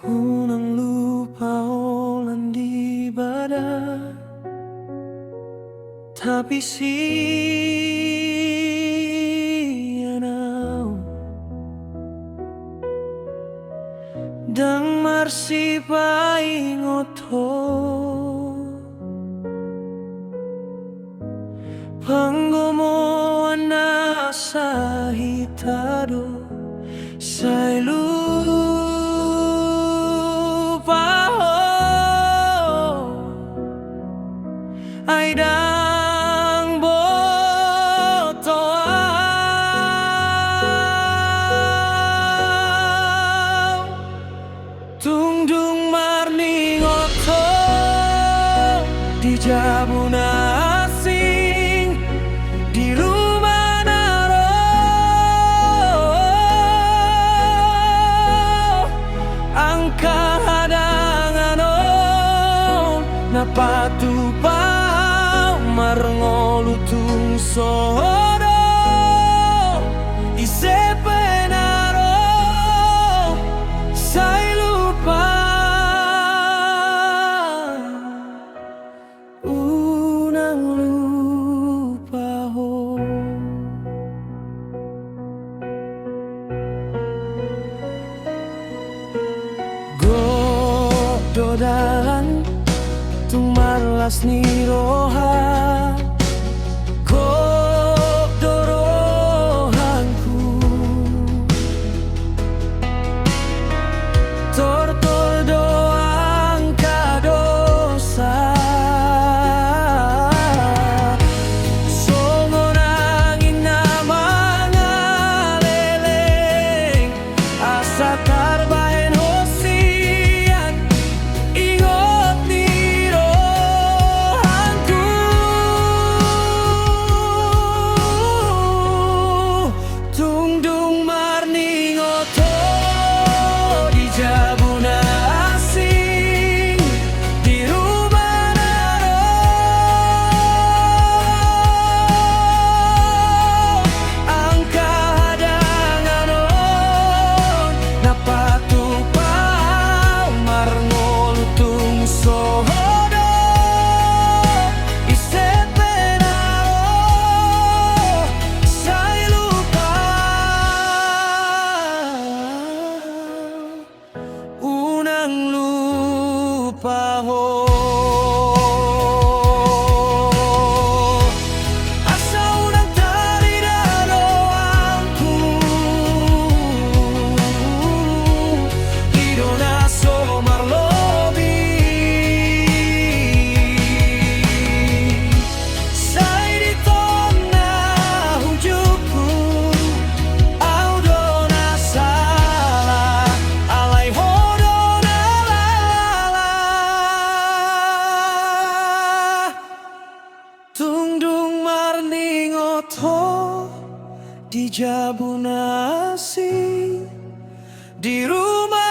Unang lupa olan di badan, tapi siya now dang marsipaingoto panggomoan na sa hitado sa lupa ay dang botoaw tungdung marningoto di jabuna asing di rumah naro ang kahadangan napatupaw marngolutung sodo isepenaro say lupa unang lupa ho gododan tung marlas ni roha godorohanku tortol doang kadosa songon angin na mangaleleng asa tarbahen hosian ingot ni rohanku tungdung marningoto di jabuna asing di rumah naro ang kahadangan napatupaw marngolutung sodo isepenaro say lupa unang lupa ho asa unang taridado angku ido na somarlobi say dito na hujukku audo na sala alay hodo na lala tungdung marningoto di jabuna asing di rumah